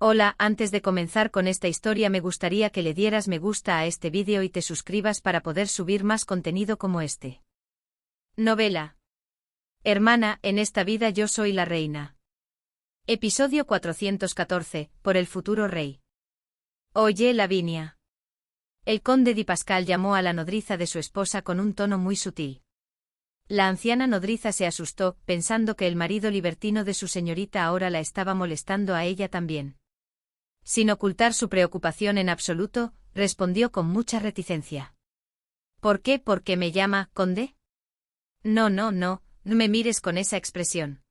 Hola, antes de comenzar con esta historia me gustaría que le dieras me gusta a este vídeo y te suscribas para poder subir más contenido como este. Novela. Hermana, en esta vida yo soy la reina. Episodio 414, por el futuro rey. Oye, Lavinia. El conde Di Pascal llamó a la nodriza de su esposa con un tono muy sutil. La anciana nodriza se asustó, pensando que el marido libertino de su señorita ahora la estaba molestando a ella también. Sin ocultar su preocupación en absoluto, respondió con mucha reticencia. ¿Por qué? ¿Por qué me llama, conde? No me mires con esa expresión.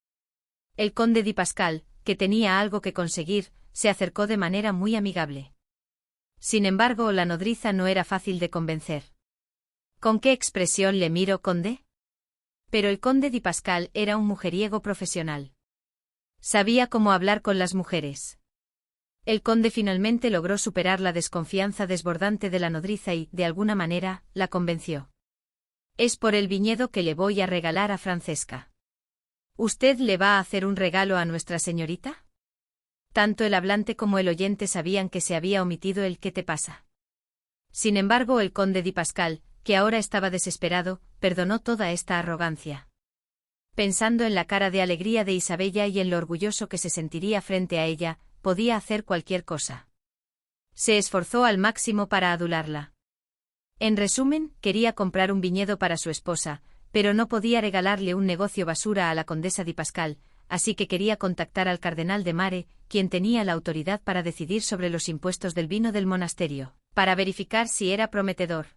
El conde Di Pascal, que tenía algo que conseguir, se acercó de manera muy amigable. Sin embargo, la nodriza no era fácil de convencer. ¿Con qué expresión le miro, conde? Pero el conde Di Pascal era un mujeriego profesional. Sabía cómo hablar con las mujeres. El conde finalmente logró superar la desconfianza desbordante de la nodriza y, de alguna manera, la convenció. Es por el viñedo que le voy a regalar a Francesca. ¿Usted le va a hacer un regalo a nuestra señorita? Tanto el hablante como el oyente sabían que se había omitido el ¿qué te pasa? Sin embargo, el conde Di Pascal, que ahora estaba desesperado, perdonó toda esta arrogancia. Pensando en la cara de alegría de Isabella y en lo orgulloso que se sentiría frente a ella, podía hacer cualquier cosa. Se esforzó al máximo para adularla. En resumen, quería comprar un viñedo para su esposa, pero no podía regalarle un negocio basura a la condesa Di Pascal, así que quería contactar al cardenal de Mare, quien tenía la autoridad para decidir sobre los impuestos del vino del monasterio, para verificar si era prometedor.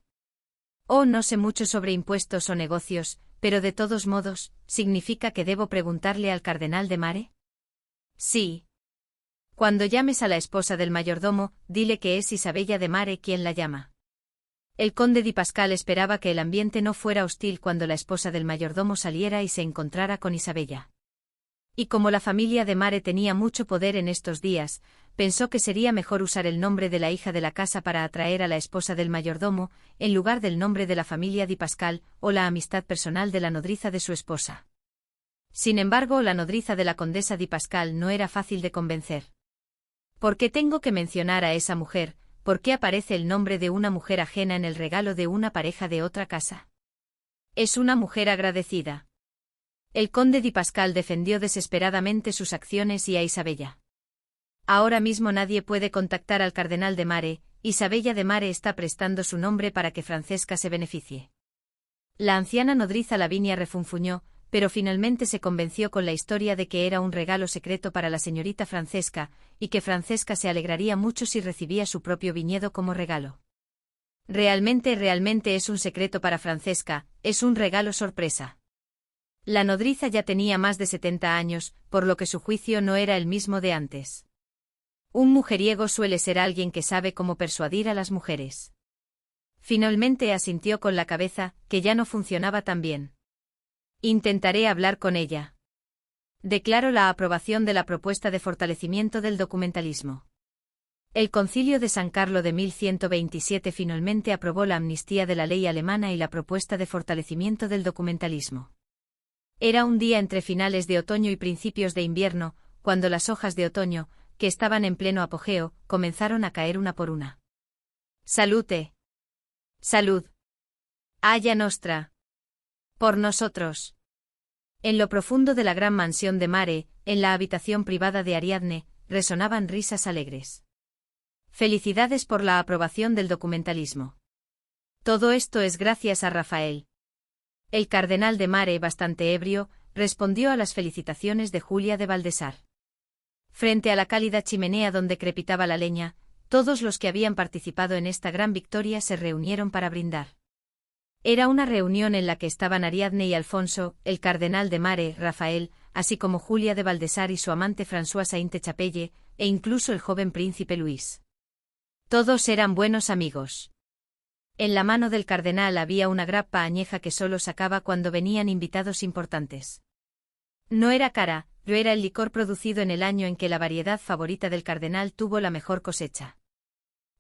Oh, no sé mucho sobre impuestos o negocios, pero de todos modos, ¿significa que debo preguntarle al cardenal de Mare? Sí. Cuando llames a la esposa del mayordomo, dile que es Isabella de Mare quien la llama. El conde Di Pascal esperaba que el ambiente no fuera hostil cuando la esposa del mayordomo saliera y se encontrara con Isabella. Y como la familia de Mare tenía mucho poder en estos días, pensó que sería mejor usar el nombre de la hija de la casa para atraer a la esposa del mayordomo, en lugar del nombre de la familia Di Pascal o la amistad personal de la nodriza de su esposa. Sin embargo, la nodriza de la condesa Di Pascal no era fácil de convencer. ¿Por qué tengo que mencionar a esa mujer? ¿Por qué aparece el nombre de una mujer ajena en el regalo de una pareja de otra casa? Es una mujer agradecida. El conde Di Pascal defendió desesperadamente sus acciones y a Isabella. Ahora mismo nadie puede contactar al cardenal de Mare, Isabella de Mare está prestando su nombre para que Francesca se beneficie. La anciana nodriza Lavinia refunfuñó, pero finalmente se convenció con la historia de que era un regalo secreto para la señorita Francesca, y que Francesca se alegraría mucho si recibía su propio viñedo como regalo. Realmente es un secreto para Francesca, es un regalo sorpresa. La nodriza ya tenía más de 70 años, por lo que su juicio no era el mismo de antes. Un mujeriego suele ser alguien que sabe cómo persuadir a las mujeres. Finalmente asintió con la cabeza, que ya no funcionaba tan bien. Intentaré hablar con ella. Declaro la aprobación de la propuesta de fortalecimiento del documentalismo. El Concilio de San Carlo de 1127 finalmente aprobó la amnistía de la ley alemana y la propuesta de fortalecimiento del documentalismo. Era un día entre finales de otoño y principios de invierno, cuando las hojas de otoño, que estaban en pleno apogeo, comenzaron a caer una por una. Salute. Salud. Aya nostra. Por nosotros. En lo profundo de la gran mansión de Mare, en la habitación privada de Ariadne, resonaban risas alegres. Felicidades por la aprobación del documentalismo. Todo esto es gracias a Rafael. El cardenal de Mare, bastante ebrio, respondió a las felicitaciones de Julia de Valdesar. Frente a la cálida chimenea donde crepitaba la leña, todos los que habían participado en esta gran victoria se reunieron para brindar. Era una reunión en la que estaban Ariadne y Alfonso, el cardenal de Mare, Rafael, así como Julia de Valdesar y su amante François Sainte-Chapelle, e incluso el joven príncipe Luis. Todos eran buenos amigos. En la mano del cardenal había una grappa añeja que solo sacaba cuando venían invitados importantes. No era cara, pero era el licor producido en el año en que la variedad favorita del cardenal tuvo la mejor cosecha.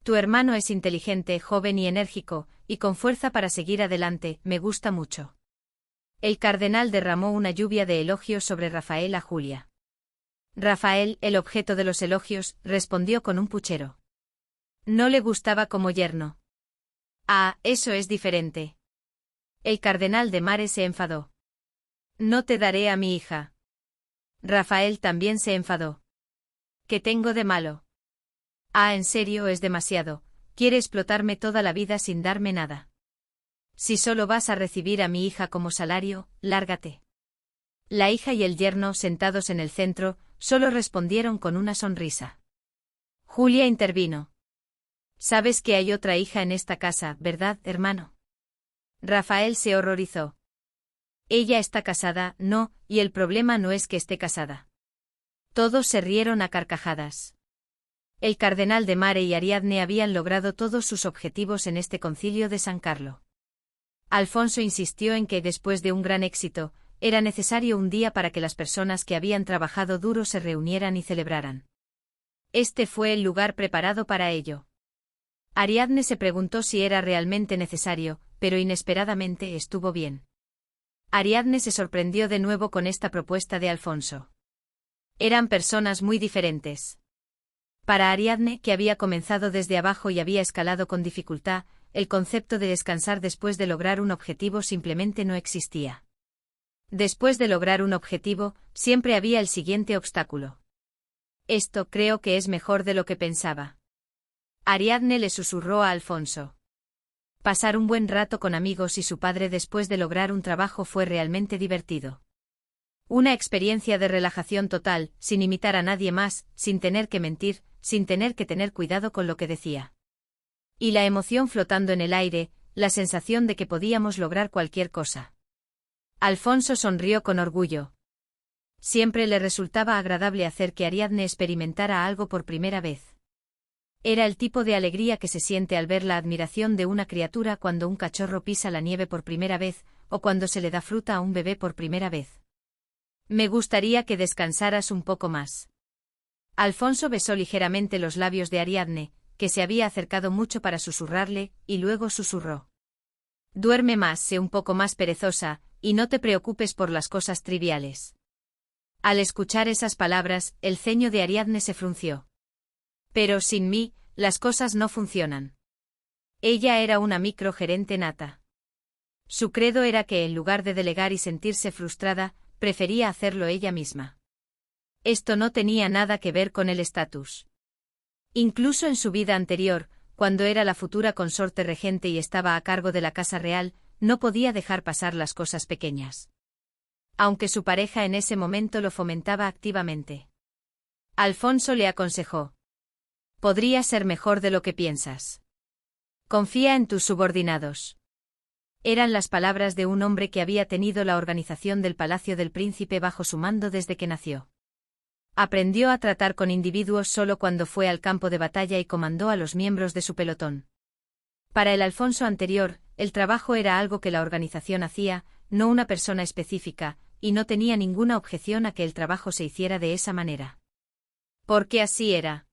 Tu hermano es inteligente, joven y enérgico, y con fuerza para seguir adelante, me gusta mucho. El cardenal derramó una lluvia de elogios sobre Rafael a Julia. Rafael, el objeto de los elogios, respondió con un puchero. No le gustaba como yerno. Ah, eso es diferente. El cardenal de Mare se enfadó. No te daré a mi hija. Rafael también se enfadó. ¿Qué tengo de malo? Ah, en serio, es demasiado. Quiere explotarme toda la vida sin darme nada. Si solo vas a recibir a mi hija como salario, lárgate. La hija y el yerno, sentados en el centro, solo respondieron con una sonrisa. Julia intervino. Sabes que hay otra hija en esta casa, ¿verdad, hermano? Rafael se horrorizó. Ella está casada, no, y el problema no es que esté casada. Todos se rieron a carcajadas. El cardenal de Mare y Ariadne habían logrado todos sus objetivos en este concilio de San Carlo. Alfonso insistió en que, después de un gran éxito, era necesario un día para que las personas que habían trabajado duro se reunieran y celebraran. Este fue el lugar preparado para ello. Ariadne se preguntó si era realmente necesario, pero inesperadamente estuvo bien. Ariadne se sorprendió de nuevo con esta propuesta de Alfonso. Eran personas muy diferentes. Para Ariadne, que había comenzado desde abajo y había escalado con dificultad, el concepto de descansar después de lograr un objetivo simplemente no existía. Después de lograr un objetivo, siempre había el siguiente obstáculo. Esto creo que es mejor de lo que pensaba. Ariadne le susurró a Alfonso. Pasar un buen rato con amigos y su padre después de lograr un trabajo fue realmente divertido. Una experiencia de relajación total, sin imitar a nadie más, sin tener que mentir, sin tener que tener cuidado con lo que decía. Y la emoción flotando en el aire, la sensación de que podíamos lograr cualquier cosa. Alfonso sonrió con orgullo. Siempre le resultaba agradable hacer que Ariadne experimentara algo por primera vez. Era el tipo de alegría que se siente al ver la admiración de una criatura cuando un cachorro pisa la nieve por primera vez, o cuando se le da fruta a un bebé por primera vez. Me gustaría que descansaras un poco más. Alfonso besó ligeramente los labios de Ariadne, que se había acercado mucho para susurrarle, y luego susurró. Duerme más, sé un poco más perezosa, y no te preocupes por las cosas triviales. Al escuchar esas palabras, el ceño de Ariadne se frunció. Pero sin mí, las cosas no funcionan. Ella era una microgerente nata. Su credo era que en lugar de delegar y sentirse frustrada, prefería hacerlo ella misma. Esto no tenía nada que ver con el estatus. Incluso en su vida anterior, cuando era la futura consorte regente y estaba a cargo de la Casa Real, no podía dejar pasar las cosas pequeñas. Aunque su pareja en ese momento lo fomentaba activamente. Alfonso le aconsejó. Podría ser mejor de lo que piensas. Confía en tus subordinados. Eran las palabras de un hombre que había tenido la organización del Palacio del Príncipe bajo su mando desde que nació. Aprendió a tratar con individuos solo cuando fue al campo de batalla y comandó a los miembros de su pelotón. Para el Alfonso anterior, el trabajo era algo que la organización hacía, no una persona específica, y no tenía ninguna objeción a que el trabajo se hiciera de esa manera. Porque así era.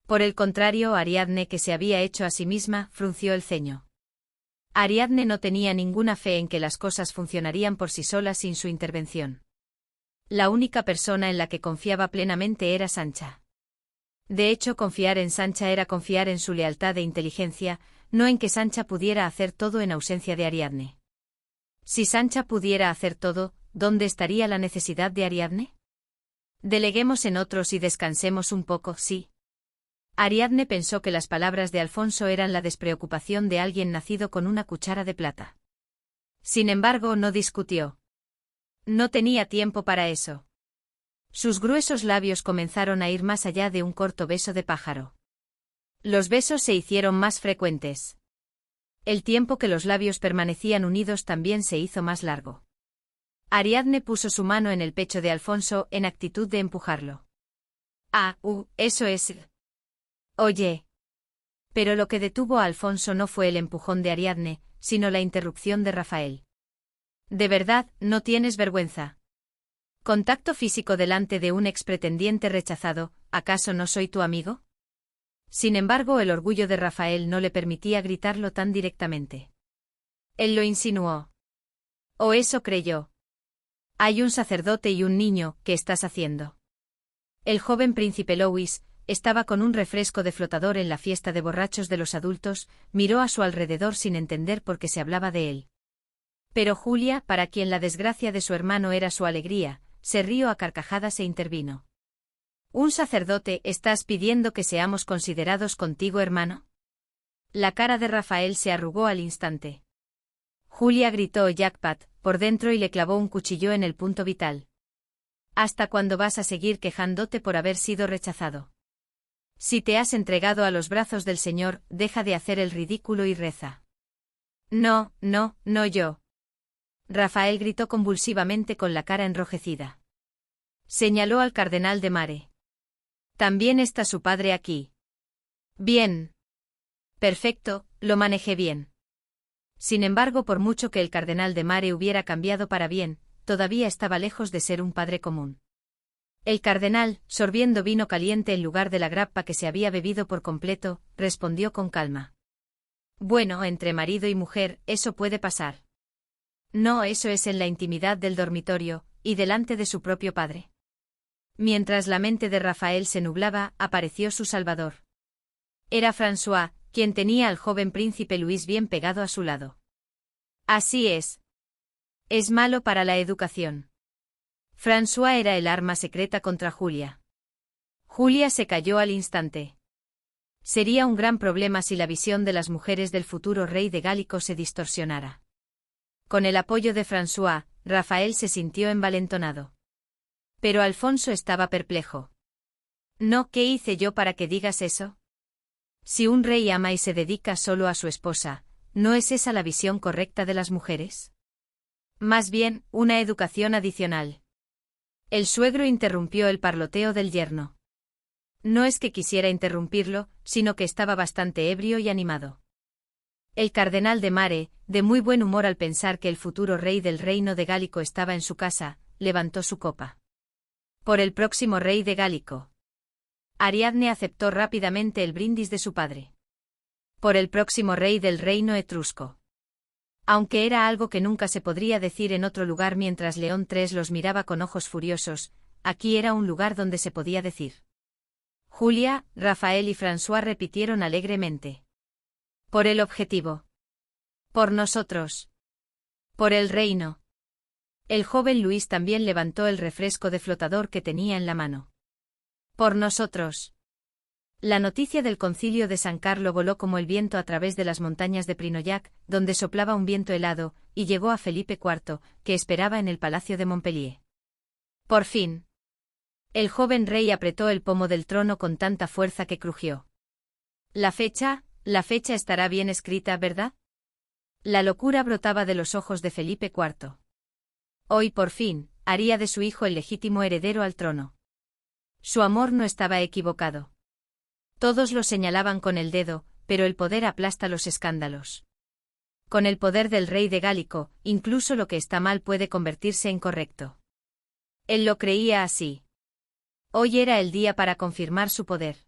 Por el contrario, Ariadne, que se había hecho a sí misma, frunció el ceño. Ariadne no tenía ninguna fe en que las cosas funcionarían por sí solas sin su intervención. La única persona en la que confiaba plenamente era Sancha. De hecho, confiar en Sancha era confiar en su lealtad e inteligencia, no en que Sancha pudiera hacer todo en ausencia de Ariadne. Si Sancha pudiera hacer todo, ¿dónde estaría la necesidad de Ariadne? Deleguemos en otros y descansemos un poco, sí. Ariadne pensó que las palabras de Alfonso eran la despreocupación de alguien nacido con una cuchara de plata. Sin embargo, no discutió. No tenía tiempo para eso. Sus gruesos labios comenzaron a ir más allá de un corto beso de pájaro. Los besos se hicieron más frecuentes. El tiempo que los labios permanecían unidos también se hizo más largo. Ariadne puso su mano en el pecho de Alfonso en actitud de empujarlo. Eso es. Oye. Pero lo que detuvo a Alfonso no fue el empujón de Ariadne, sino la interrupción de Rafael. ¿De verdad, no tienes vergüenza? Contacto físico delante de un expretendiente rechazado, ¿acaso no soy tu amigo? Sin embargo, el orgullo de Rafael no le permitía gritarlo tan directamente. Él lo insinuó. O eso creyó. Hay un sacerdote y un niño, ¿qué estás haciendo? El joven príncipe Louis estaba con un refresco de flotador en la fiesta de borrachos de los adultos, miró a su alrededor sin entender por qué se hablaba de él. Pero Julia, para quien la desgracia de su hermano era su alegría, se rió a carcajadas e intervino. ¿Un sacerdote estás pidiendo que seamos considerados contigo, hermano? La cara de Rafael se arrugó al instante. Julia gritó jackpot por dentro y le clavó un cuchillo en el punto vital. ¿Hasta cuándo vas a seguir quejándote por haber sido rechazado? Si te has entregado a los brazos del Señor, deja de hacer el ridículo y reza. No, no, no yo. Rafael gritó convulsivamente con la cara enrojecida. Señaló al cardenal de Mare. También está su padre aquí. Bien. Perfecto, lo manejé bien. Sin embargo, por mucho que el cardenal de Mare hubiera cambiado para bien, todavía estaba lejos de ser un padre común. El cardenal, sorbiendo vino caliente en lugar de la grappa que se había bebido por completo, respondió con calma. Bueno, entre marido y mujer, eso puede pasar. No, eso es en la intimidad del dormitorio, y delante de su propio padre. Mientras la mente de Rafael se nublaba, apareció su salvador. Era François, quien tenía al joven príncipe Luis bien pegado a su lado. Así es. Es malo para la educación. François era el arma secreta contra Julia. Julia se cayó al instante. Sería un gran problema si la visión de las mujeres del futuro rey de Gálico se distorsionara. Con el apoyo de François, Rafael se sintió envalentonado. Pero Alfonso estaba perplejo. No, ¿qué hice yo para que digas eso? Si un rey ama y se dedica solo a su esposa, ¿no es esa la visión correcta de las mujeres? Más bien, una educación adicional. El suegro interrumpió el parloteo del yerno. No es que quisiera interrumpirlo, sino que estaba bastante ebrio y animado. El cardenal de Mare, de muy buen humor al pensar que el futuro rey del reino de Gálico estaba en su casa, levantó su copa. Por el próximo rey de Gálico. Ariadne aceptó rápidamente el brindis de su padre. Por el próximo rey del reino etrusco. Aunque era algo que nunca se podría decir en otro lugar mientras León III los miraba con ojos furiosos, aquí era un lugar donde se podía decir. Julia, Rafael y François repitieron alegremente. Por el objetivo. Por nosotros. Por el reino. El joven Luis también levantó el refresco de flotador que tenía en la mano. Por nosotros. La noticia del concilio de San Carlo voló como el viento a través de las montañas de Prinoyac, donde soplaba un viento helado, y llegó a Felipe IV, que esperaba en el palacio de Montpellier. Por fin. El joven rey apretó el pomo del trono con tanta fuerza que crujió. La fecha estará bien escrita, ¿verdad? La locura brotaba de los ojos de Felipe IV. Hoy por fin, haría de su hijo el legítimo heredero al trono. Su amor no estaba equivocado. Todos lo señalaban con el dedo, pero el poder aplasta los escándalos. Con el poder del rey de Gálico, incluso lo que está mal puede convertirse en correcto. Él lo creía así. Hoy era el día para confirmar su poder.